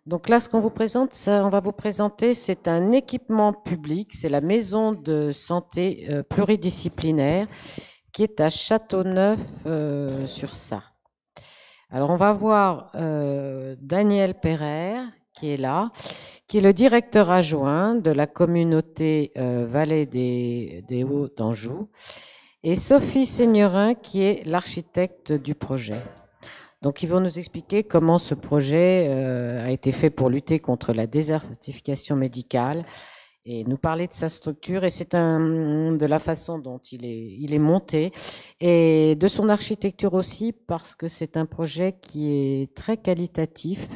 Donc là, ce qu'on vous présente, on va vous présenter, c'est un équipement public, c'est la maison de santé pluridisciplinaire qui est à Châteauneuf-sur-Sarthe. Alors, on va voir Daniel Pereire, qui est là, qui est le directeur adjoint de la communauté Vallée des Hauts d'Anjou, et Sophie Seignerin, qui est l'architecte du projet. Donc, ils vont nous expliquer comment ce projet a été fait pour lutter contre la désertification médicale et nous parler de sa structure, et c'est de la façon dont il est monté et de son architecture aussi, parce que c'est un projet qui est très qualitatif,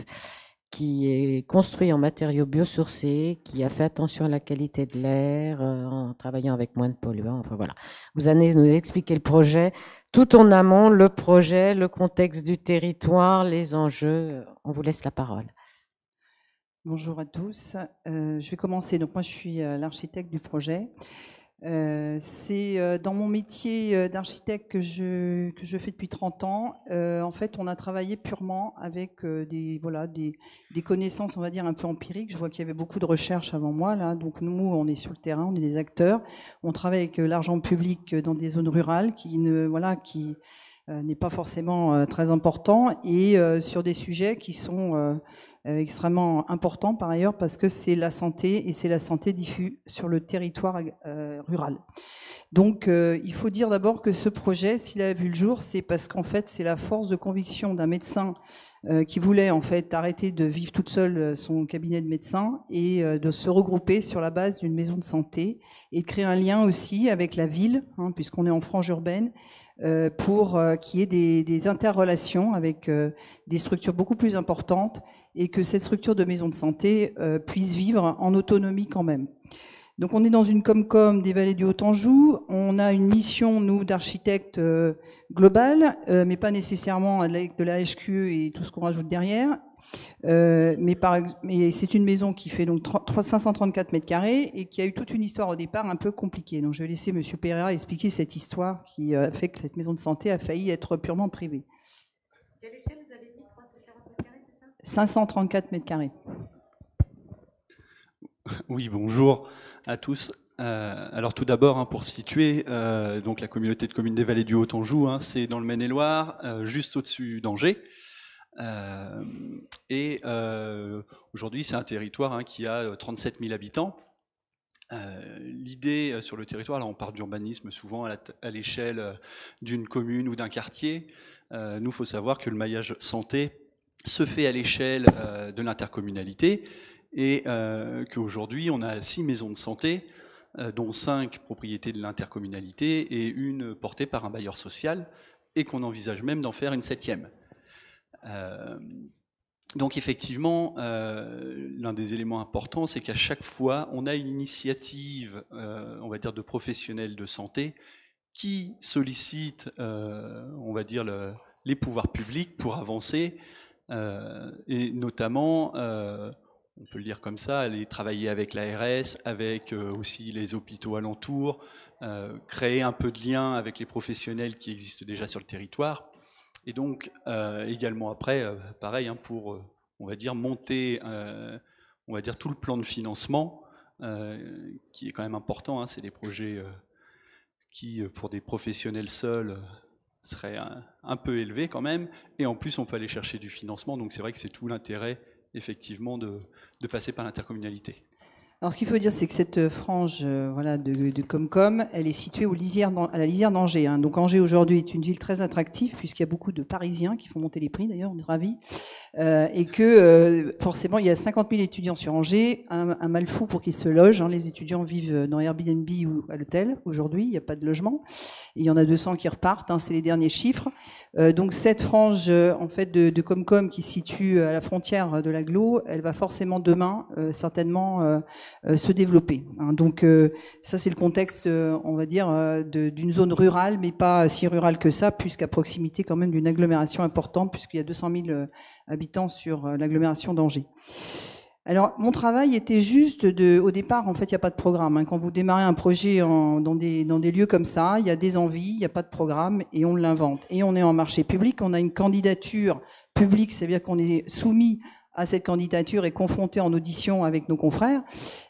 qui est construit en matériaux biosourcés, qui a fait attention à la qualité de l'air en travaillant avec moins de polluants. Enfin voilà, vous allez nous expliquer le projet tout en amont, le projet, le contexte du territoire, les enjeux. On vous laisse la parole. Bonjour à tous. Je vais commencer. Donc moi, je suis l'architecte du projet. C'est dans mon métier d'architecte que je fais depuis 30 ans. En fait, on a travaillé purement avec des connaissances, on va dire, un peu empiriques. Je vois qu'il y avait beaucoup de recherches avant moi, là. Donc nous, on est sur le terrain, on est des acteurs. On travaille avec l'argent public dans des zones rurales qui n'est pas forcément très important, et sur des sujets qui sont extrêmement importants par ailleurs, parce que c'est la santé, et c'est la santé diffuse sur le territoire rural. Donc il faut dire d'abord que ce projet, s'il a vu le jour, c'est parce qu'en fait c'est la force de conviction d'un médecin qui voulait en fait arrêter de vivre toute seule son cabinet de médecin et de se regrouper sur la base d'une maison de santé, et de créer un lien aussi avec la ville, puisqu'on est en frange urbaine, pour qu'il y ait des interrelations avec des structures beaucoup plus importantes, et que cette structure de maison de santé puisse vivre en autonomie quand même. Donc on est dans une Comcom des Vallées du Haut-Anjou. On a une mission, nous, d'architecte globale, mais pas nécessairement avec de la HQE et tout ce qu'on rajoute derrière. Mais c'est une maison qui fait donc 534 mètres carrés et qui a eu toute une histoire au départ un peu compliquée. Donc je vais laisser M. Pereira expliquer cette histoire qui a fait que cette maison de santé a failli être purement privée. Quelle échelle vous avez dit? 340 mètres carrés, c'est ça? 534 mètres carrés. Oui, bonjour à tous. Alors tout d'abord, pour situer, donc la communauté de communes des Vallées du Haut-Anjou, c'est dans le Maine-et-Loire, juste au-dessus d'Angers. Aujourd'hui, c'est un territoire qui a 37 000 habitants. L'idée sur le territoire, là on parle d'urbanisme souvent à l'échelle d'une commune ou d'un quartier. Nous, il faut savoir que le maillage santé se fait à l'échelle de l'intercommunalité, et qu'aujourd'hui on a 6 maisons de santé, dont 5 propriétés de l'intercommunalité et une portée par un bailleur social, et qu'on envisage même d'en faire une 7e. Donc effectivement, l'un des éléments importants, c'est qu'à chaque fois, on a une initiative, on va dire, de professionnels de santé qui sollicitent, on va dire, les pouvoirs publics pour avancer, et notamment, on peut le dire comme ça, aller travailler avec l'ARS, avec aussi les hôpitaux alentours, créer un peu de lien avec les professionnels qui existent déjà sur le territoire. Et donc, également après, pareil, pour, on va dire, monter, on va dire, tout le plan de financement, qui est quand même important. C'est des projets qui, pour des professionnels seuls, seraient un peu élevés quand même. Et en plus, on peut aller chercher du financement. Donc, c'est vrai que c'est tout l'intérêt, effectivement, de passer par l'intercommunalité. Alors, ce qu'il faut dire, c'est que cette frange de Comcom, elle est située à la lisière d'Angers. Donc, Angers, aujourd'hui, est une ville très attractive, puisqu'il y a beaucoup de Parisiens qui font monter les prix, d'ailleurs, on est ravis. Et que, forcément, il y a 50 000 étudiants sur Angers, un mal fou pour qu'ils se logent. Les étudiants vivent dans Airbnb ou à l'hôtel. Aujourd'hui, il n'y a pas de logement. Et il y en a 200 qui repartent, c'est les derniers chiffres. Donc, cette frange, en fait, de Comcom, qui se situe à la frontière de l'agglo, elle va forcément demain, certainement, se développer. Donc ça, c'est le contexte, on va dire, d'une zone rurale, mais pas si rurale que ça, puisqu'à proximité quand même d'une agglomération importante, puisqu'il y a 200 000 habitants sur l'agglomération d'Angers. Alors, mon travail était juste au départ, en fait, il n'y a pas de programme. Quand vous démarrez un projet dans des lieux comme ça, il y a des envies, il n'y a pas de programme, et on l'invente. Et on est en marché public, on a une candidature publique, c'est-à-dire qu'on est soumis à cette candidature et confronté en audition avec nos confrères.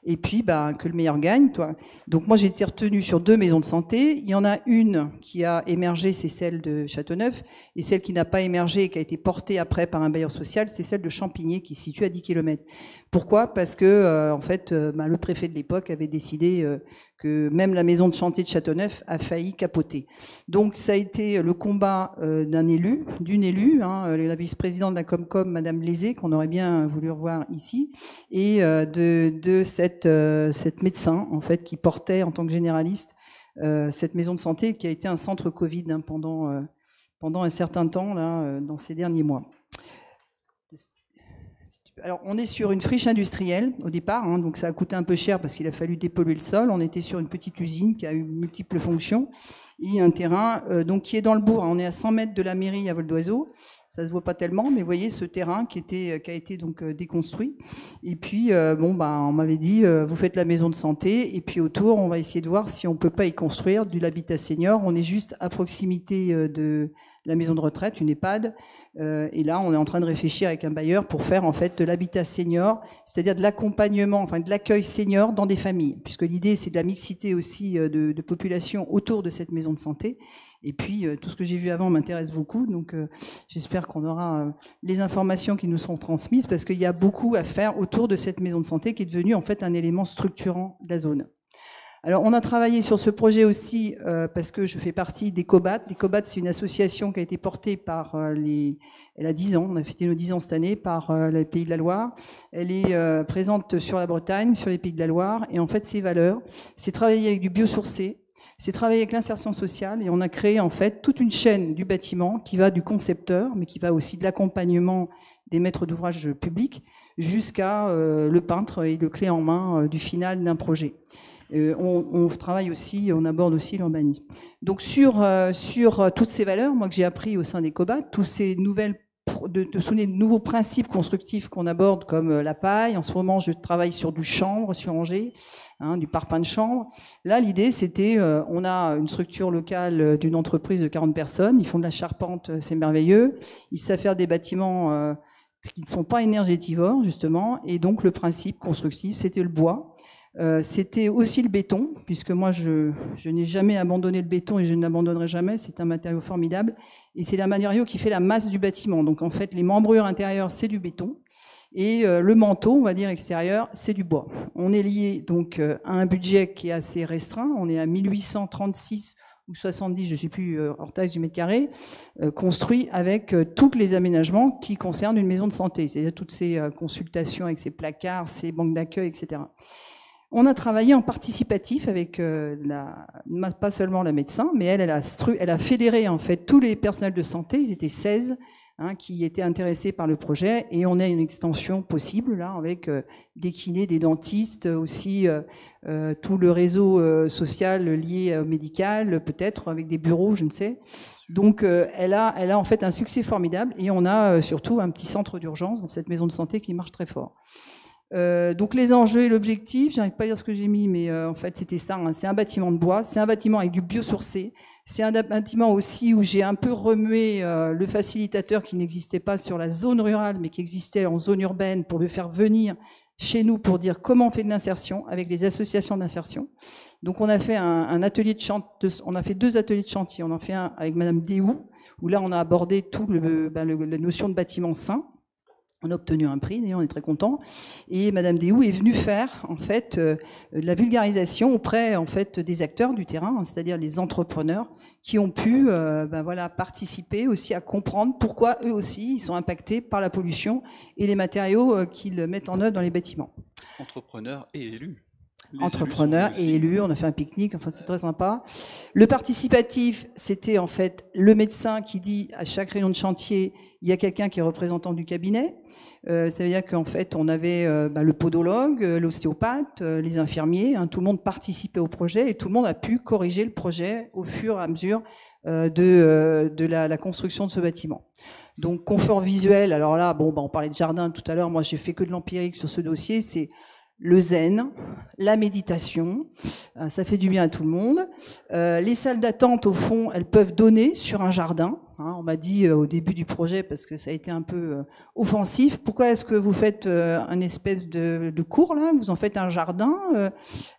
Et puis, que le meilleur gagne, toi. Donc moi, j'ai été retenue sur 2 maisons de santé. Il y en a une qui a émergé, c'est celle de Châteauneuf, et celle qui n'a pas émergé et qui a été portée après par un bailleur social, c'est celle de Champigny, qui se situe à 10 km. Pourquoi? Parce que, en fait, le préfet de l'époque avait décidé que même la maison de chantier de Châteauneuf a failli capoter. Donc ça a été le combat d'une élue, la vice-présidente de la Comcom, Madame Lézé, qu'on aurait bien voulu revoir ici, et de cette médecin, en fait, qui portait en tant que généraliste cette maison de santé, qui a été un centre Covid pendant un certain temps là, dans ces derniers mois. Alors, on est sur une friche industrielle au départ, donc ça a coûté un peu cher parce qu'il a fallu dépolluer le sol. On était sur une petite usine qui a eu multiples fonctions et un terrain donc qui est dans le bourg. On est à 100 mètres de la mairie à vol d'oiseau. Ça se voit pas tellement, mais vous voyez ce terrain qui a été donc déconstruit. Et puis on m'avait dit vous faites la maison de santé et puis autour on va essayer de voir si on peut pas y construire de l'habitat senior. On est juste à proximité de la maison de retraite, une EHPAD. Et là, on est en train de réfléchir avec un bailleur pour faire en fait de l'habitat senior, c'est-à-dire de l'accompagnement, enfin de l'accueil senior dans des familles, puisque l'idée c'est de la mixité aussi de population autour de cette maison de santé. Et puis tout ce que j'ai vu avant m'intéresse beaucoup, donc j'espère qu'on aura les informations qui nous seront transmises, parce qu'il y a beaucoup à faire autour de cette maison de santé qui est devenue en fait un élément structurant de la zone. Alors, on a travaillé sur ce projet aussi parce que je fais partie des COBAT. Les COBAT, c'est une association qui a été portée par elle a 10 ans, on a fêté nos 10 ans cette année, par les Pays de la Loire. Elle est présente sur la Bretagne, sur les Pays de la Loire. Et en fait, ses valeurs, c'est travailler avec du biosourcé, c'est travailler avec l'insertion sociale. Et on a créé en fait toute une chaîne du bâtiment qui va du concepteur, mais qui va aussi de l'accompagnement des maîtres d'ouvrage publics jusqu'à le peintre et le clé en main du final d'un projet. On travaille aussi, on aborde aussi l'urbanisme. Donc sur toutes ces valeurs, moi que j'ai appris au sein des COBAT, tous ces de nouveaux principes constructifs qu'on aborde comme la paille. En ce moment, je travaille sur du chanvre sur Angers, du parpaing de chanvre. Là, l'idée, c'était, on a une structure locale d'une entreprise de 40 personnes. Ils font de la charpente, c'est merveilleux. Ils savent faire des bâtiments qui ne sont pas énergétivores, justement. Et donc, le principe constructif, c'était le bois. C'était aussi le béton, puisque moi je n'ai jamais abandonné le béton et je ne l'abandonnerai jamais, c'est un matériau formidable, et c'est un matériau qui fait la masse du bâtiment. Donc en fait les membrures intérieures c'est du béton, et le manteau, on va dire extérieur, c'est du bois. On est lié donc à un budget qui est assez restreint, on est à 1836 ou 70, je ne sais plus, hors taxe du mètre carré, construit avec tous les aménagements qui concernent une maison de santé, c'est-à-dire toutes ces consultations avec ces placards, ces banques d'accueil, etc. On a travaillé en participatif avec pas seulement la médecin, mais elle a fédéré en fait tous les personnels de santé. Ils étaient 16 qui étaient intéressés par le projet, et on a une extension possible là avec des kinés, des dentistes, aussi tout le réseau social lié au médical, peut-être avec des bureaux, je ne sais. Donc elle a en fait un succès formidable, et on a surtout un petit centre d'urgence dans cette maison de santé qui marche très fort. Donc les enjeux et l'objectif, j'arrive pas à dire ce que j'ai mis, mais en fait c'était ça, c'est un bâtiment de bois, c'est un bâtiment avec du biosourcé, c'est un bâtiment aussi où j'ai un peu remué le facilitateur qui n'existait pas sur la zone rurale mais qui existait en zone urbaine, pour le faire venir chez nous pour dire comment on fait de l'insertion avec les associations d'insertion. Donc on a fait un atelier on a fait 2 ateliers de chantier, on en fait un avec Madame Déhou, où là on a abordé tout la notion de bâtiment sain. On a obtenu un prix, d'ailleurs, on est très content. Et Madame Déhou est venue faire, en fait, la vulgarisation auprès, en fait, des acteurs du terrain, c'est-à-dire les entrepreneurs qui ont pu, participer aussi à comprendre pourquoi eux aussi ils sont impactés par la pollution et les matériaux qu'ils mettent en œuvre dans les bâtiments. Entrepreneurs et élus. Entrepreneurs et élus, on a fait un pique-nique, enfin c'est très sympa. Le participatif, c'était en fait le médecin qui dit à chaque réunion de chantier, il y a quelqu'un qui est représentant du cabinet. Ça veut dire qu'en fait, on avait le podologue, l'ostéopathe, les infirmiers, tout le monde participait au projet et tout le monde a pu corriger le projet au fur et à mesure de la construction de ce bâtiment. Donc confort visuel, alors là, on parlait de jardin tout à l'heure, moi j'ai fait que de l'empirique sur ce dossier, c'est le zen, la méditation, ça fait du bien à tout le monde. Les salles d'attente, au fond, elles peuvent donner sur un jardin. On m'a dit au début du projet, parce que ça a été un peu offensif, pourquoi est-ce que vous faites un espèce de cours là, vous en faites un jardin,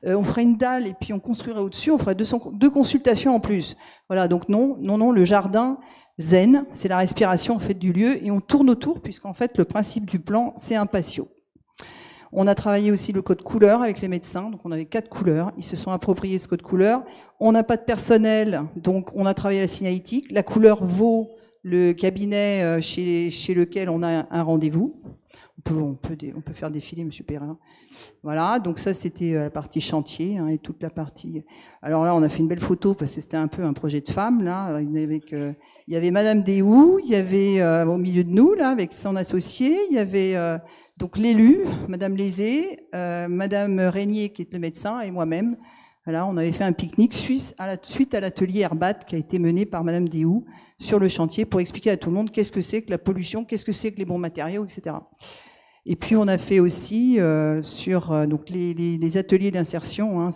on ferait une dalle et puis on construirait au-dessus, on ferait deux consultations en plus. Voilà, donc non, le jardin zen, c'est la respiration en fait du lieu et on tourne autour puisqu'en fait le principe du plan, c'est un patio. On a travaillé aussi le code couleur avec les médecins, donc on avait 4 couleurs, ils se sont appropriés ce code couleur. On n'a pas de personnel, donc on a travaillé la signalétique. La couleur vaut le cabinet chez lequel on a un rendez-vous. On peut faire défiler Monsieur Perrin. Voilà, donc ça c'était la partie chantier et toute la partie. Alors là, on a fait une belle photo parce que c'était un peu un projet de femme là. Avec, il y avait Madame Déhou, il y avait au milieu de nous là avec son associé, il y avait donc l'élu, Madame Lézé, Madame Régnier qui est le médecin et moi-même. Voilà, on avait fait un pique-nique suite à l'atelier Herbat qui a été mené par Madame Déhou sur le chantier pour expliquer à tout le monde qu'est-ce que c'est que la pollution, qu'est-ce que c'est que les bons matériaux, etc. Et puis on a fait aussi sur donc les ateliers d'insertion.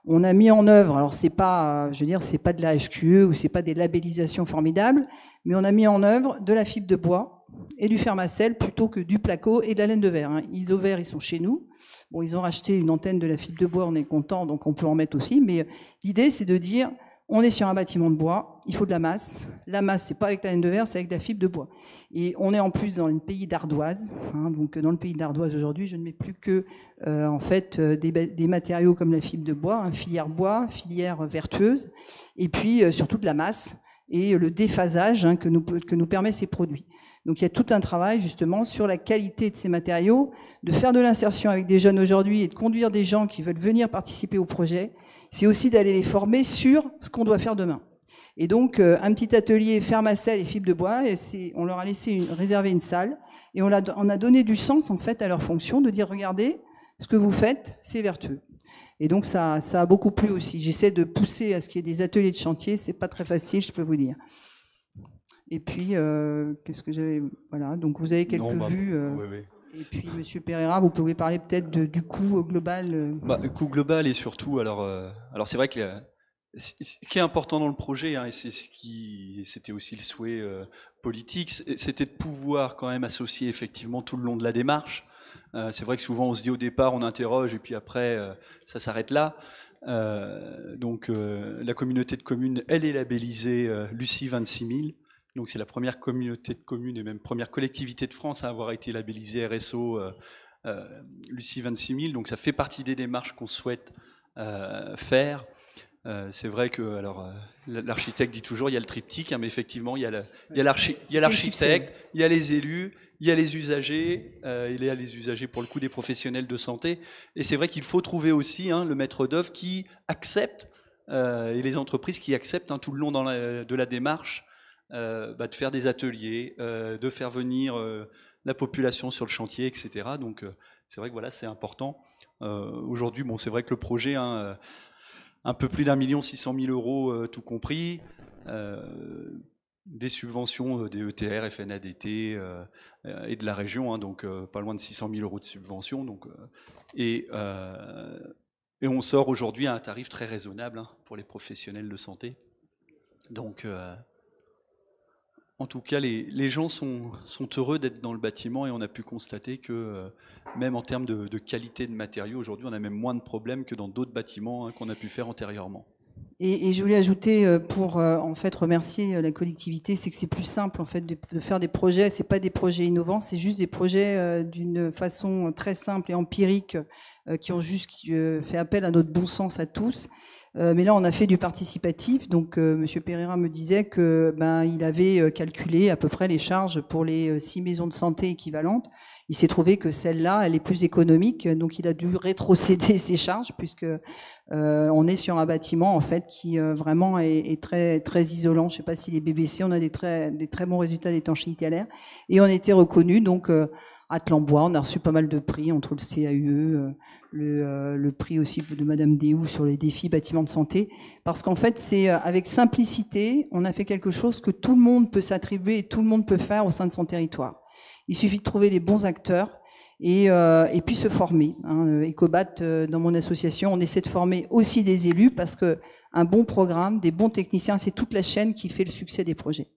On a mis en œuvre. Alors c'est pas, je veux dire, c'est pas de la HQE ou c'est pas des labellisations formidables, mais on a mis en œuvre de la fibre de bois et du Fermacell plutôt que du placo et de la laine de verre. Isover, ils sont chez nous. Bon, ils ont racheté une antenne de la fibre de bois, on est content, donc on peut en mettre aussi. Mais l'idée, c'est de dire, on est sur un bâtiment de bois, il faut de la masse. La masse, c'est pas avec la laine de verre, c'est avec la fibre de bois. Et on est en plus dans le pays d'ardoise. Donc dans le pays de l'ardoise aujourd'hui, je ne mets plus que en fait des matériaux comme la fibre de bois, filière bois, filière vertueuse, et puis surtout de la masse et le déphasage que nous permet ces produits. Donc il y a tout un travail justement sur la qualité de ces matériaux, de faire de l'insertion avec des jeunes aujourd'hui et de conduire des gens qui veulent venir participer au projet. C'est aussi d'aller les former sur ce qu'on doit faire demain. Et donc un petit atelier Fermacell et fibre de bois, et on leur a laissé réserver une salle et on a donné du sens en fait à leur fonction de dire regardez ce que vous faites, c'est vertueux. Et donc ça a beaucoup plu aussi. J'essaie de pousser à ce qu'il y ait des ateliers de chantier, c'est pas très facile, je peux vous dire. Et puis, qu'est-ce que j'avais... Voilà, donc vous avez quelques vues. Oui. Et puis, Monsieur Pereira, vous pouvez parler peut-être du coût global. Le coût global et surtout, alors c'est vrai que ce qui est important dans le projet, et c'était aussi le souhait politique, c'était de pouvoir quand même associer effectivement tout le long de la démarche. C'est vrai que souvent on se dit au départ, on interroge et puis après ça s'arrête là. Donc la communauté de communes, elle est labellisée Lucie 26 000. Donc c'est la première communauté de communes et même première collectivité de France à avoir été labellisée RSO Lucie 26 000. Donc ça fait partie des démarches qu'on souhaite faire. C'est vrai que l'architecte dit toujours il y a le triptyque, mais effectivement il y a l'architecte, il y a les élus, il y a les usagers, il y a les usagers pour le coup des professionnels de santé. Et c'est vrai qu'il faut trouver aussi le maître d'œuvre qui accepte et les entreprises qui acceptent tout le long de la démarche. De faire des ateliers, de faire venir la population sur le chantier, etc. Donc c'est vrai que voilà, c'est important. Aujourd'hui, bon, c'est vrai que le projet, un peu plus d'1 600 000 euros tout compris, des subventions des ETR, FNADT et de la région, donc pas loin de 600 000 euros de subventions. Donc, et on sort aujourd'hui à un tarif très raisonnable pour les professionnels de santé. Donc en tout cas, les gens sont heureux d'être dans le bâtiment et on a pu constater que même en termes de qualité de matériaux, aujourd'hui, on a même moins de problèmes que dans d'autres bâtiments qu'on a pu faire antérieurement. Et je voulais ajouter pour en fait remercier la collectivité, c'est que c'est plus simple en fait de faire des projets. C'est pas des projets innovants, c'est juste des projets d'une façon très simple et empirique qui ont juste fait appel à notre bon sens à tous. Mais là, on a fait du participatif. Donc, Monsieur Pereira me disait que il avait calculé à peu près les charges pour les 6 maisons de santé équivalentes. Il s'est trouvé que celle-là, elle est plus économique, donc il a dû rétrocéder ses charges puisque on est sur un bâtiment en fait qui vraiment est très très isolant. Je ne sais pas si les BBC, on a des très bons résultats d'étanchéité à l'air et on a été reconnu donc. Atlan-Bois, on a reçu pas mal de prix entre le CAUE, le prix aussi de Madame Déhou sur les défis bâtiments de santé, parce qu'en fait c'est avec simplicité, on a fait quelque chose que tout le monde peut s'attribuer et tout le monde peut faire au sein de son territoire. Il suffit de trouver les bons acteurs et puis se former. Ecobat, dans mon association, on essaie de former aussi des élus parce que un bon programme, des bons techniciens, c'est toute la chaîne qui fait le succès des projets.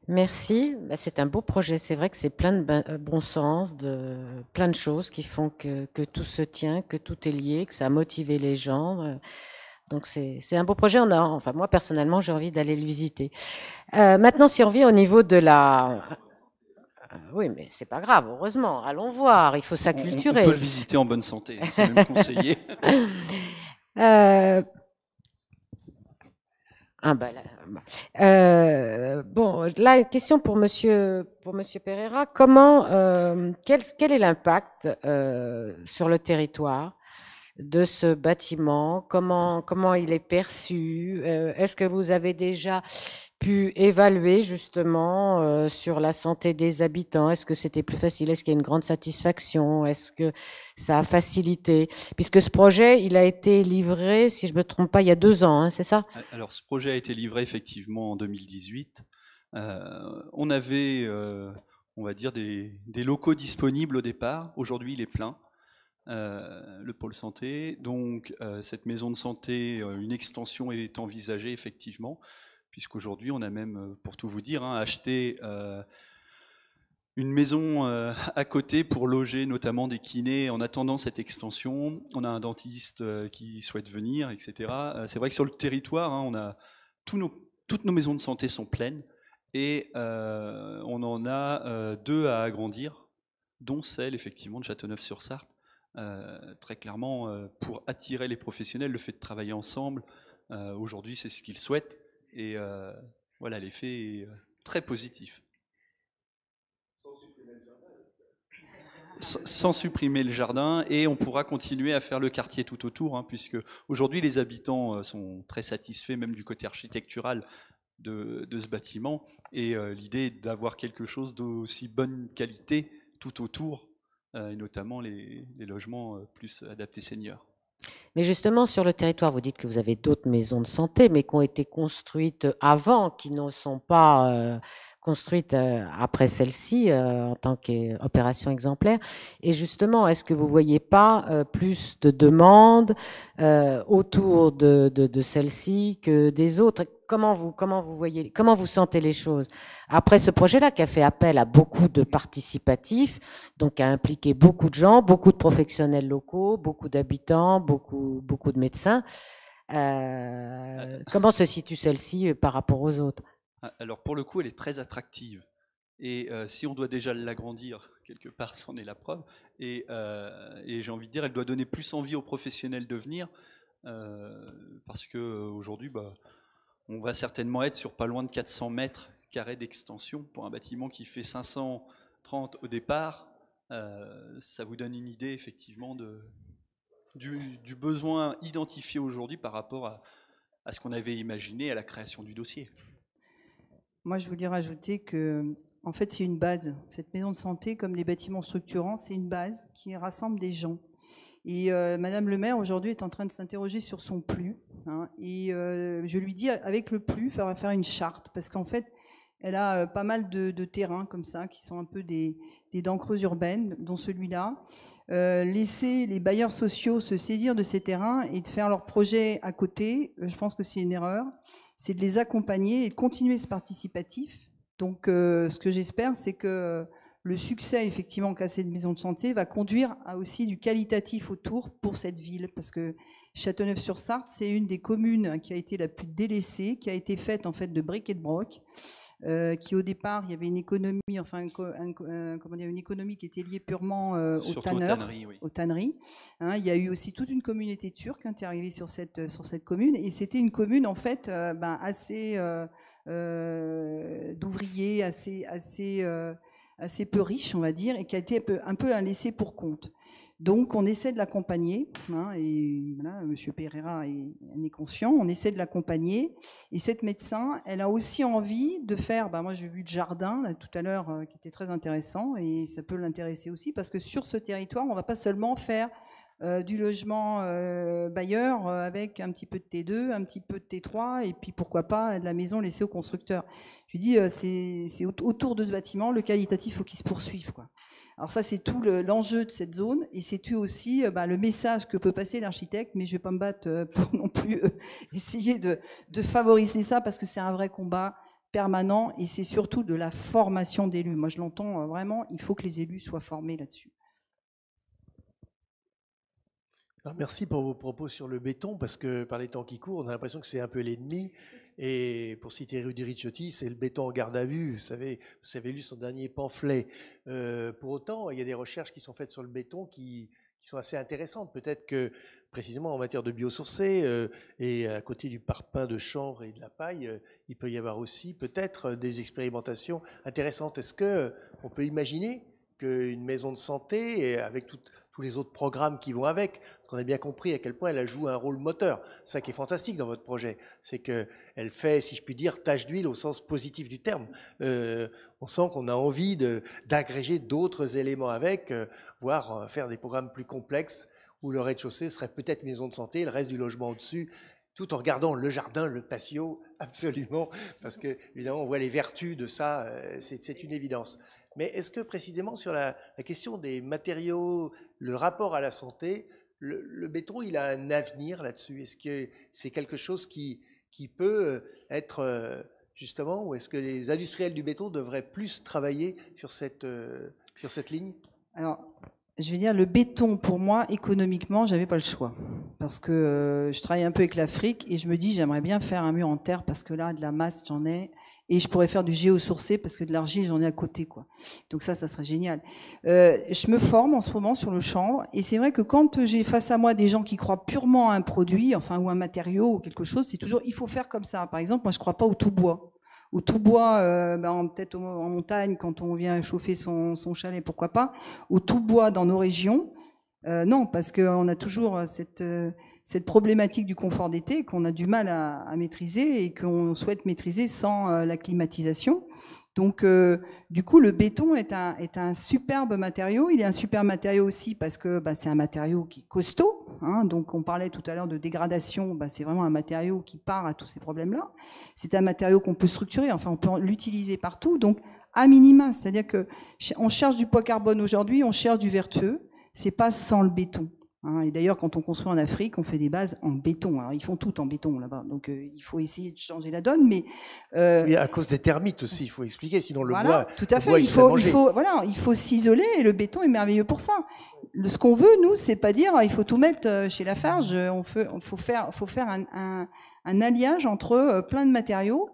Merci. C'est un beau projet. C'est vrai que c'est plein de bon sens, plein de choses qui font que tout se tient, que tout est lié, que ça a motivé les gens. Donc c'est un beau projet. Enfin moi personnellement, j'ai envie d'aller le visiter. Maintenant, si on vient au niveau de la... Oui, mais c'est pas grave, heureusement. Allons voir, il faut s'acculturer. On peut le visiter en bonne santé, c'est même conseillé. Bon, la question pour Monsieur Pereira, quel est l'impact sur le territoire de ce bâtiment? Comment il est perçu? Est-ce que vous avez déjà pu évaluer justement sur la santé des habitants? Est-ce que c'était plus facile? Est-ce qu'il y a une grande satisfaction? Est-ce que ça a facilité? Puisque ce projet, il a été livré, si je ne me trompe pas, il y a 2 ans, hein, c'est ça? Alors, ce projet a été livré effectivement en 2018. On avait, on va dire, des locaux disponibles au départ. Aujourd'hui, il est plein. Le pôle santé. Donc, cette maison de santé, une extension est envisagée effectivement, puisqu'aujourd'hui, on a même, pour tout vous dire, acheté une maison à côté pour loger notamment des kinés en attendant cette extension. On a un dentiste qui souhaite venir, etc. C'est vrai que sur le territoire, on a toutes nos maisons de santé sont pleines et on en a 2 à agrandir, dont celle effectivement de Châteauneuf-sur-Sarthe. Très clairement, pour attirer les professionnels, le fait de travailler ensemble, aujourd'hui c'est ce qu'ils souhaitent, et voilà, l'effet est très positif. Sans supprimer le jardin, et on pourra continuer à faire le quartier tout autour, puisque aujourd'hui les habitants sont très satisfaits, même du côté architectural, de ce bâtiment, et l'idée est d'avoir quelque chose d'aussi bonne qualité tout autour, et notamment les logements plus adaptés seniors. Mais justement, sur le territoire, vous dites que vous avez d'autres maisons de santé, mais qui ont été construites avant, qui ne sont pas construites après celle-ci en tant qu'opération exemplaire. Et justement, est-ce que vous ne voyez pas plus de demandes autour de celle-ci que des autres? Comment vous voyez, comment vous sentez les choses après ce projet-là qui a fait appel à beaucoup de participatifs, donc a impliqué beaucoup de gens, beaucoup de professionnels locaux, beaucoup d'habitants, beaucoup de médecins. Comment se situe celle-ci par rapport aux autres? Alors pour le coup, elle est très attractive. Et si on doit déjà l'agrandir, quelque part, c'en est la preuve. Et j'ai envie de dire, elle doit donner plus envie aux professionnels de venir, parce qu'aujourd'hui, on va certainement être sur pas loin de 400 mètres carrés d'extension pour un bâtiment qui fait 530 au départ. Ça vous donne une idée effectivement du besoin identifié aujourd'hui par rapport à ce qu'on avait imaginé à la création du dossier. Moi, je voulais rajouter que, en fait, c'est une base. Cette maison de santé, comme les bâtiments structurants, c'est une base qui rassemble des gens. Et Madame le maire, aujourd'hui, est en train de s'interroger sur son PLU. Et je lui dis, avec le PLU, il faudra faire une charte, parce qu'en fait, elle a pas mal de terrains comme ça, qui sont un peu des dents creuses urbaines, dont celui-là. Laisser les bailleurs sociaux se saisir de ces terrains et de faire leurs projets à côté, je pense que c'est une erreur. C'est de les accompagner et de continuer ce participatif. Donc, ce que j'espère, c'est que le succès, effectivement, qu'a cette maison de santé va conduire à aussi du qualitatif autour pour cette ville. Parce que Châteauneuf-sur-Sarthe, c'est une des communes qui a été la plus délaissée, qui a été faite, en fait, de bric et de broc. Qui au départ, il y avait une économie, enfin une économie qui était liée purement aux tanneurs, oui. aux tanneries. Il y a eu aussi toute une communauté turque qui est arrivée sur cette commune, et c'était une commune en fait assez d'ouvriers, assez peu riche, on va dire, et qui a été un peu un laissé pour compte. Donc, on essaie de l'accompagner, et voilà, M. Pereira en est conscient, on essaie de l'accompagner. Et cette médecin, elle a aussi envie de faire, moi j'ai vu le jardin là, tout à l'heure, qui était très intéressant, et ça peut l'intéresser aussi, parce que sur ce territoire, on ne va pas seulement faire du logement bailleur avec un petit peu de T2, un petit peu de T3, et puis pourquoi pas de la maison laissée au constructeur. Je lui dis, c'est autour de ce bâtiment, le qualitatif, il faut qu'il se poursuive, quoi. Alors ça, c'est tout l'enjeu de cette zone, et c'est tout aussi le message que peut passer l'architecte, mais je ne vais pas me battre pour non plus essayer de favoriser ça, parce que c'est un vrai combat permanent, et c'est surtout de la formation d'élus. Moi, je l'entends vraiment, il faut que les élus soient formés là-dessus. Merci pour vos propos sur le béton, parce que par les temps qui courent, on a l'impression que c'est un peu l'ennemi. Et pour citer Rudy Ricciotti, c'est le béton en garde à vue. Vous avez lu son dernier pamphlet. Pour autant, il y a des recherches qui sont faites sur le béton qui sont assez intéressantes. Peut-être que, précisément en matière de biosourcés, et à côté du parpaing de chanvre et de la paille, il peut y avoir aussi peut-être des expérimentations intéressantes. Est-ce qu'on peut imaginer qu'une maison de santé, avec tous les autres programmes qui vont avec, parce qu'on a bien compris à quel point elle joue un rôle moteur. C'est ça qui est fantastique dans votre projet, c'est qu'elle fait, si je puis dire, tache d'huile au sens positif du terme. On sent qu'on a envie d'agréger d'autres éléments avec, voire faire des programmes plus complexes, où le rez-de-chaussée serait peut-être maison de santé, le reste du logement au-dessus, tout en regardant le jardin, le patio, absolument, parce que évidemment on voit les vertus de ça, c'est une évidence. Mais est-ce que précisément sur la question des matériaux, le rapport à la santé, le béton, il a un avenir là-dessus? Est-ce que c'est quelque chose qui peut être justement, ou est-ce que les industriels du béton devraient plus travailler sur cette ligne? Alors, je vais dire, le béton, pour moi, économiquement, j'avais pas le choix. Parce que je travaille un peu avec l'Afrique et je me dis, j'aimerais bien faire un mur en terre parce que là, de la masse, j'en ai. Et je pourrais faire du géosourcé parce que de l'argile, j'en ai à côté, quoi. Donc ça serait génial. Je me forme en ce moment sur le chanvre. Et c'est vrai que quand j'ai face à moi des gens qui croient purement à un produit, enfin, ou un matériau ou quelque chose, c'est toujours, il faut faire comme ça. Par exemple, moi, je crois pas au tout bois. Au tout bois, peut-être en montagne, quand on vient chauffer son chalet, pourquoi pas. Au tout bois dans nos régions, non, parce qu'on a toujours cette problématique du confort d'été qu'on a du mal à maîtriser et qu'on souhaite maîtriser sans la climatisation. Donc, du coup, le béton est un superbe matériau. Il est un super matériau aussi parce que c'est un matériau qui est costaud. Hein, donc, on parlait tout à l'heure de dégradation. C'est vraiment un matériau qui part à tous ces problèmes-là. C'est un matériau qu'on peut structurer. Enfin, on peut l'utiliser partout. Donc, à minima, c'est-à-dire que on cherche du poids carbone aujourd'hui, on cherche du vertueux. C'est pas sans le béton. Hein, et d'ailleurs, quand on construit en Afrique, on fait des bases en béton. Alors, ils font tout en béton là-bas, donc il faut essayer de changer la donne. Mais oui, à cause des termites aussi, il faut expliquer. Sinon, le voilà, bois, tout à le fait. bois, Il faut s'isoler. Et le béton est merveilleux pour ça. Ce qu'on veut, nous, c'est pas dire il faut tout mettre chez Lafarge. Faut faire un alliage entre plein de matériaux.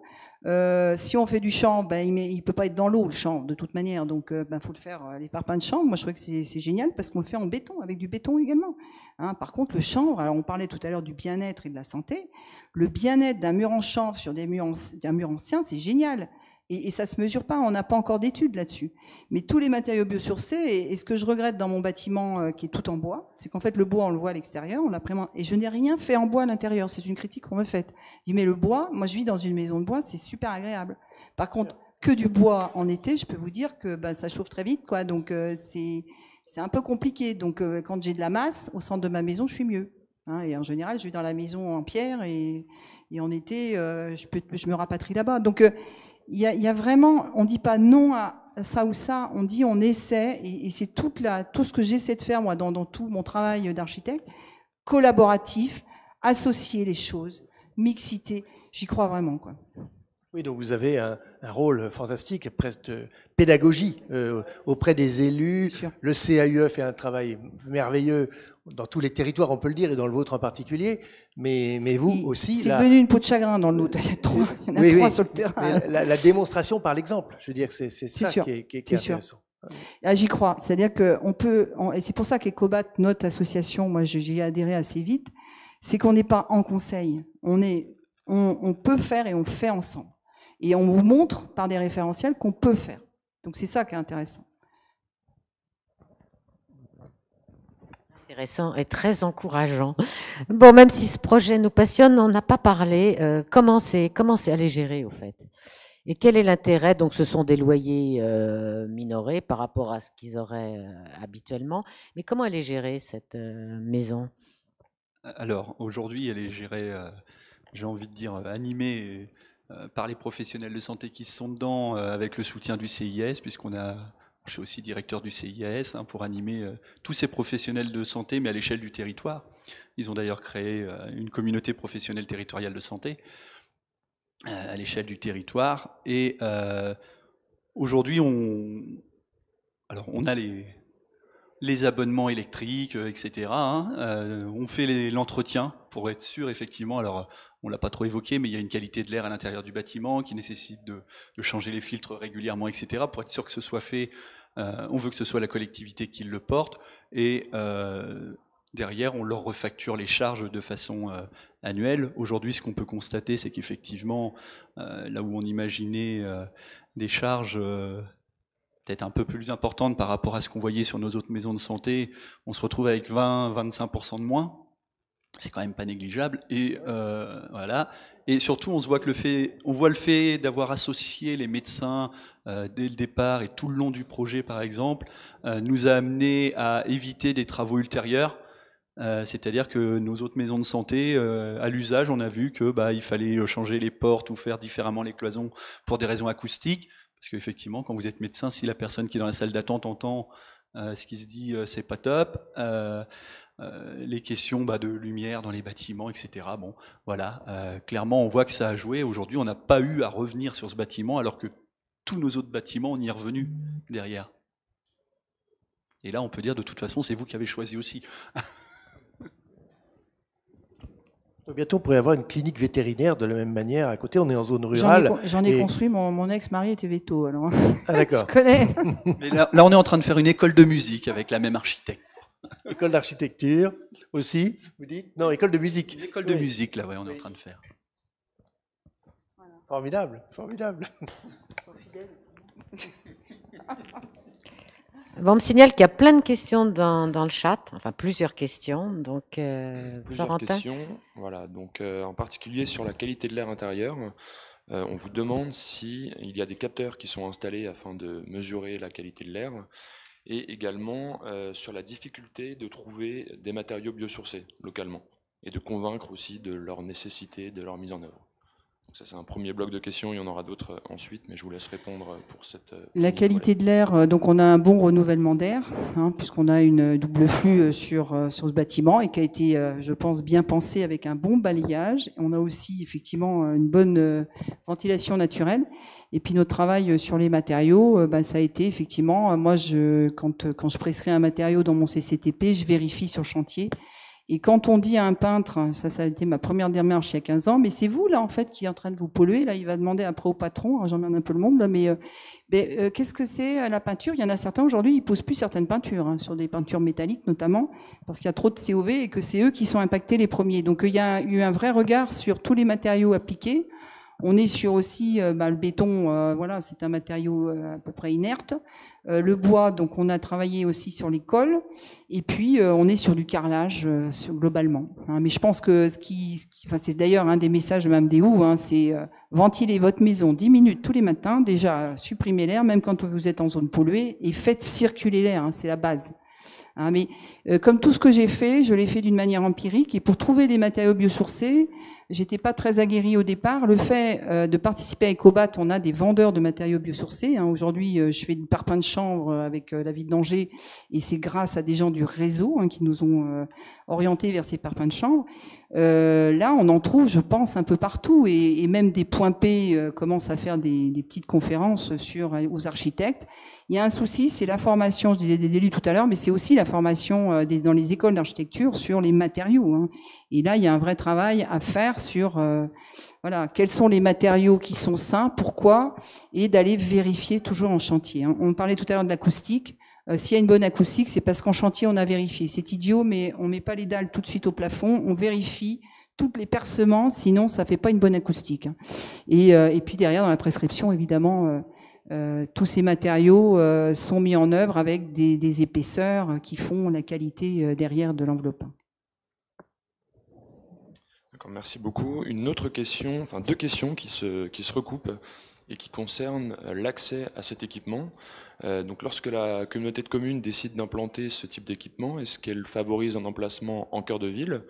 Si on fait du chanvre, il peut pas être dans l'eau le chanvre de toute manière, donc faut le faire les parpaings de chanvre. Moi je trouvais que c'est génial parce qu'on le fait en béton, avec du béton également. Hein, par contre le chanvre, alors on parlait tout à l'heure du bien-être et de la santé, le bien-être d'un mur en chanvre sur d'un mur ancien, c'est génial. Et ça se mesure pas, on n'a pas encore d'études là-dessus. Mais tous les matériaux biosourcés, et ce que je regrette dans mon bâtiment qui est tout en bois, c'est qu'en fait le bois on le voit à l'extérieur, on l'a vraiment, et je n'ai rien fait en bois à l'intérieur. C'est une critique qu'on me fait. Je dis mais le bois, moi je vis dans une maison de bois, c'est super agréable. Par contre, que du bois en été, je peux vous dire que ça chauffe très vite, quoi. Donc c'est un peu compliqué. Donc quand j'ai de la masse au centre de ma maison, je suis mieux. Hein, et en général, je vais dans la maison en pierre et en été, je me rapatrie là-bas. Donc il y a vraiment, on dit pas non à ça ou ça, on dit on essaie, et c'est tout ce que j'essaie de faire moi dans tout mon travail d'architecte, collaboratif, associer les choses, mixité, j'y crois vraiment, quoi. Oui, donc vous avez un rôle fantastique, presque de pédagogie auprès des élus. Le CAUE fait un travail merveilleux dans tous les territoires, on peut le dire, et dans le vôtre en particulier. Mais vous aussi... C'est devenu une peau de chagrin dans le nôtre. Il y en a trois sur le terrain. La démonstration par l'exemple, je veux dire que c'est ça qui est intéressant. Ah, j'y crois. C'est-à-dire qu'on peut... et c'est pour ça qu'Ecobat, notre association, moi j'ai adhéré assez vite, c'est qu'on n'est pas en conseil. On peut faire et on fait ensemble. Et on vous montre par des référentiels qu'on peut faire. Donc c'est ça qui est intéressant. Intéressant et très encourageant. Bon, même si ce projet nous passionne, on n'a pas parlé. Comment c'est à les gérer, au fait? Et quel est l'intérêt? Donc ce sont des loyers minorés. auraient par rapport à ce qu'ils auraient habituellement. Mais comment elle est gérée, cette maison? Alors, aujourd'hui, elle est gérée, j'ai envie de dire, animée par les professionnels de santé qui sont dedans, avec le soutien du CIS, je suis aussi directeur du CIS, hein, pour animer tous ces professionnels de santé, mais à l'échelle du territoire. Ils ont d'ailleurs créé une communauté professionnelle territoriale de santé à l'échelle du territoire. Et aujourd'hui, on a les abonnements électriques, etc. Hein. On fait l'entretien pour être sûr, effectivement. Alors, on l'a pas trop évoqué, mais il y a une qualité de l'air à l'intérieur du bâtiment qui nécessite de changer les filtres régulièrement, etc. Pour être sûr que ce soit fait. On veut que ce soit la collectivité qui le porte. Et derrière, on leur refacture les charges de façon annuelle. Aujourd'hui, ce qu'on peut constater, c'est qu'effectivement, là où on imaginait des charges peut-être un peu plus importantes par rapport à ce qu'on voyait sur nos autres maisons de santé, on se retrouve avec 20-25% de moins. C'est quand même pas négligeable. Et voilà. Et surtout, on voit le fait d'avoir associé les médecins dès le départ et tout le long du projet, par exemple, nous a amené à éviter des travaux ultérieurs. C'est-à-dire que nos autres maisons de santé, à l'usage, on a vu que il fallait changer les portes ou faire différemment les cloisons pour des raisons acoustiques. Parce qu'effectivement, quand vous êtes médecin, si la personne qui est dans la salle d'attente entend ce qui se dit, c'est pas top. Les questions de lumière dans les bâtiments, etc. Bon, voilà. Clairement, on voit que ça a joué. Aujourd'hui, on n'a pas eu à revenir sur ce bâtiment, alors que tous nos autres bâtiments, on y est revenu derrière. Et là, on peut dire, de toute façon, c'est vous qui avez choisi aussi. Bientôt, on pourrait avoir une clinique vétérinaire de la même manière. À côté, on est en zone rurale. J'en ai construit, mon ex-mari était veto. Alors. Ah, d'accord. Je connais. Mais là, on est en train de faire une école de musique avec la même architecte. École d'architecture aussi, vous dites? Non, école de musique. Une école de musique, là, ouais, on est en train de faire. Voilà. Formidable, formidable. Ils sont fidèles. Bon, on me signale qu'il y a plein de questions dans le chat, enfin plusieurs questions. Donc, Plusieurs Florentin. questions, voilà. Donc, en particulier sur la qualité de l'air intérieur, on vous demande si il y a des capteurs qui sont installés afin de mesurer la qualité de l'air, et également sur la difficulté de trouver des matériaux biosourcés localement, et de convaincre aussi de leur nécessité, de leur mise en œuvre. Donc ça, c'est un premier bloc de questions, il y en aura d'autres ensuite, mais je vous laisse répondre pour cette... La qualité de l'air, donc on a un bon renouvellement d'air, hein, puisqu'on a une double flux sur ce bâtiment et qui a été, je pense, bien pensé avec un bon balayage. On a aussi effectivement une bonne ventilation naturelle. Et puis notre travail sur les matériaux, ça a été effectivement, moi, quand je prescris un matériau dans mon CCTP, je vérifie sur le chantier. Et quand on dit à un peintre, ça a été ma première démarche il y a 15 ans, mais c'est vous, là, en fait, qui est en train de vous polluer. Là, il va demander après au patron, j'emmène un peu le monde, là, mais qu'est-ce que c'est la peinture? Il y en a certains, aujourd'hui, ils posent plus certaines peintures, hein, sur des peintures métalliques, notamment, parce qu'il y a trop de COV et que c'est eux qui sont impactés les premiers. Donc, il y a eu un vrai regard sur tous les matériaux appliqués. On est sur aussi le béton, voilà, c'est un matériau à peu près inerte. Le bois, donc on a travaillé aussi sur les cols. Et puis on est sur du carrelage globalement. Hein. Mais je pense que c'est d'ailleurs un des messages de Mme Déhou, hein, c'est ventiler votre maison 10 minutes tous les matins, déjà supprimez l'air, même quand vous êtes en zone polluée, et faites circuler l'air, hein, c'est la base. Hein, mais comme tout ce que j'ai fait, je l'ai fait d'une manière empirique. Et pour trouver des matériaux biosourcés, j'étais pas très aguerrie au départ. Le fait de participer à Ecobat, on a des vendeurs de matériaux biosourcés. Hein. Aujourd'hui, je fais du parpaing de chambre avec la ville d'Angers, et c'est grâce à des gens du réseau, hein, qui nous ont orientés vers ces parpaings de chambre. Là, on en trouve, je pense, un peu partout, et même des points P commencent à faire des petites conférences aux architectes. Il y a un souci, c'est la formation, je disais des élus tout à l'heure, mais c'est aussi la formation dans les écoles d'architecture sur les matériaux. Hein. Et là, il y a un vrai travail à faire sur voilà, quels sont les matériaux qui sont sains, pourquoi, et d'aller vérifier toujours en chantier. Hein. On parlait tout à l'heure de l'acoustique. S'il y a une bonne acoustique, c'est parce qu'en chantier, on a vérifié. C'est idiot, mais on met pas les dalles tout de suite au plafond, on vérifie toutes les percements, sinon ça fait pas une bonne acoustique. Hein. Et puis derrière, dans la prescription, évidemment, tous ces matériaux sont mis en œuvre avec des épaisseurs qui font la qualité derrière de l'enveloppe. D'accord, merci beaucoup. Une autre question, enfin deux questions qui se recoupent. et qui concerne l'accès à cet équipement. Donc lorsque la communauté de communes décide d'implanter ce type d'équipement, est-ce qu'elle favorise un emplacement en cœur de ville?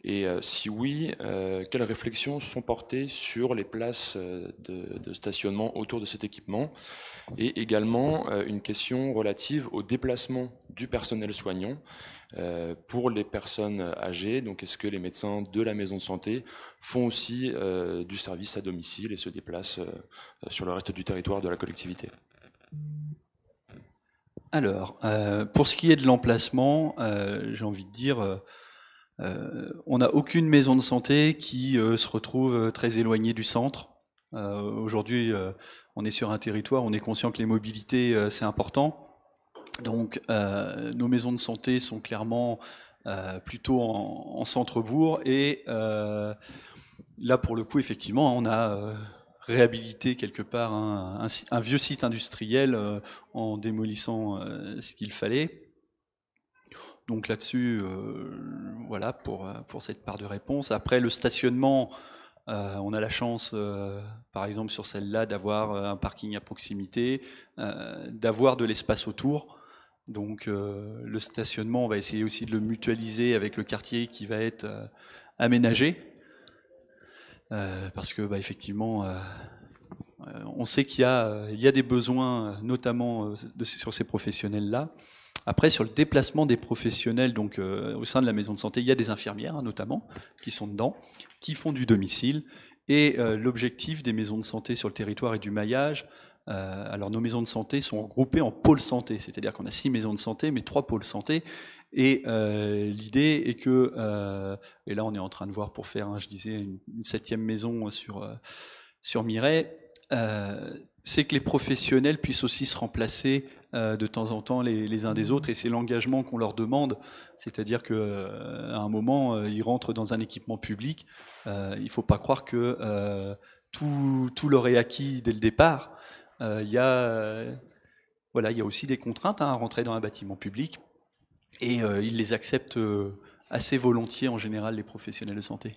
Et si oui, quelles réflexions sont portées sur les places de stationnement autour de cet équipement? Et également une question relative au déplacement du personnel soignant pour les personnes âgées. Donc est-ce que les médecins de la maison de santé font aussi du service à domicile et se déplacent sur le reste du territoire de la collectivité? Alors, pour ce qui est de l'emplacement, j'ai envie de dire, on n'a aucune maison de santé qui se retrouve très éloignée du centre. Aujourd'hui, on est sur un territoire, on est conscient que les mobilités, c'est important. Donc, nos maisons de santé sont clairement plutôt en centre-bourg. Et là, pour le coup, effectivement, on a réhabilité quelque part un vieux site industriel en démolissant ce qu'il fallait. Donc là-dessus, voilà pour cette part de réponse. Après, le stationnement, on a la chance, par exemple sur celle-là, d'avoir un parking à proximité, d'avoir de l'espace autour. Donc le stationnement, on va essayer aussi de le mutualiser avec le quartier qui va être aménagé. Parce que effectivement, on sait qu'il y a des besoins, notamment sur ces professionnels-là. Après, sur le déplacement des professionnels, donc au sein de la maison de santé, il y a des infirmières, notamment, qui sont dedans, qui font du domicile. Et l'objectif des maisons de santé sur le territoire et du maillage, alors nos maisons de santé sont regroupées en pôles santé, c'est-à-dire qu'on a 6 maisons de santé, mais 3 pôles santé. Et l'idée est que, et là on est en train de voir pour faire, je disais, une 7e maison sur Mireille, c'est que les professionnels puissent aussi se remplacer de temps en temps les uns des autres, et c'est l'engagement qu'on leur demande, c'est-à-dire qu'à un moment, ils rentrent dans un équipement public, il ne faut pas croire que tout leur est acquis dès le départ. Il y a aussi des contraintes à rentrer dans un bâtiment public, et ils les acceptent assez volontiers en général, les professionnels de santé.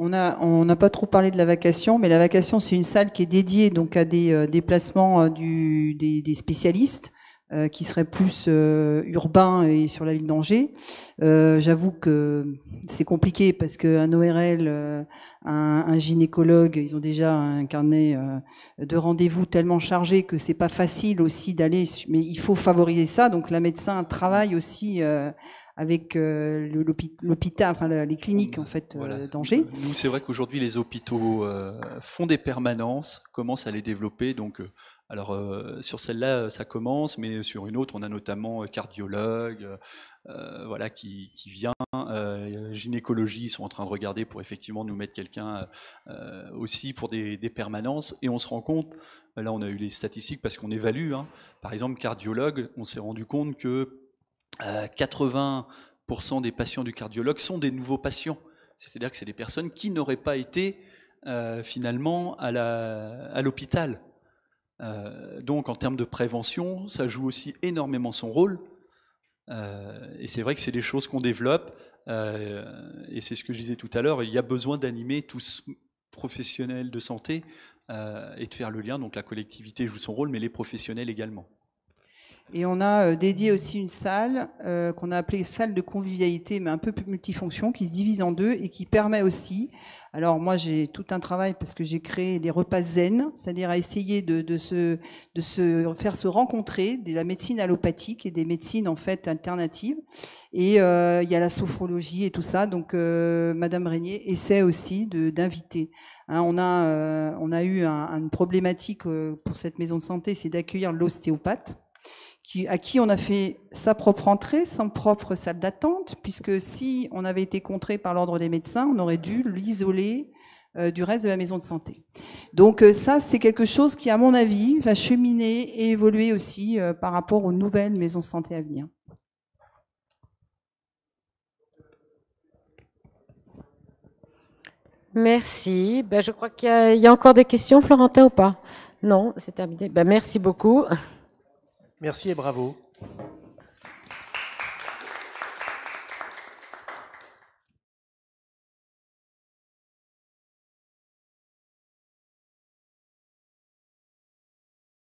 On n'a pas trop parlé de la vacation, mais la vacation, c'est une salle qui est dédiée donc à des déplacements des spécialistes qui seraient plus urbains et sur la ville d'Angers. J'avoue que c'est compliqué parce qu'un ORL, un gynécologue, ils ont déjà un carnet de rendez-vous tellement chargé que c'est pas facile aussi d'aller, mais il faut favoriser ça. Donc la médecin travaille aussi avec l'hôpital, enfin les cliniques en fait d'Angers. Nous, c'est vrai qu'aujourd'hui les hôpitaux font des permanences, commencent à les développer. Donc, alors sur celle-là, ça commence, mais sur une autre, on a notamment cardiologue, qui vient, gynécologie, ils sont en train de regarder pour effectivement nous mettre quelqu'un aussi pour des permanences. Et on se rend compte, là on a eu les statistiques parce qu'on évalue, par exemple cardiologue, on s'est rendu compte que 80% des patients du cardiologue sont des nouveaux patients. C'est-à-dire que c'est des personnes qui n'auraient pas été finalement à l'hôpital. Donc en termes de prévention, ça joue aussi énormément son rôle. Et c'est vrai que c'est des choses qu'on développe. Et c'est ce que je disais tout à l'heure, il y a besoin d'animer tous professionnels de santé et de faire le lien. Donc la collectivité joue son rôle, mais les professionnels également. Et on a dédié aussi une salle qu'on a appelée salle de convivialité, mais un peu multifonction, qui se divise en deux et qui permet aussi, alors moi j'ai tout un travail parce que j'ai créé des repas zen, c'est-à-dire à essayer de se faire se rencontrer de la médecine allopathique et des médecines en fait alternatives. Et il y a la sophrologie et tout ça, donc Madame Régnier essaie aussi d'inviter. On a eu une problématique pour cette maison de santé, c'est d'accueillir l'ostéopathe, à qui on a fait sa propre entrée, son propre salle d'attente, puisque si on avait été contré par l'ordre des médecins, on aurait dû l'isoler du reste de la maison de santé. Donc ça, c'est quelque chose qui, à mon avis, va cheminer et évoluer aussi par rapport aux nouvelles maisons de santé à venir. Merci. Je crois qu'il y a encore des questions, Florentin, ou pas? Non, c'est terminé. Merci beaucoup. Merci et bravo.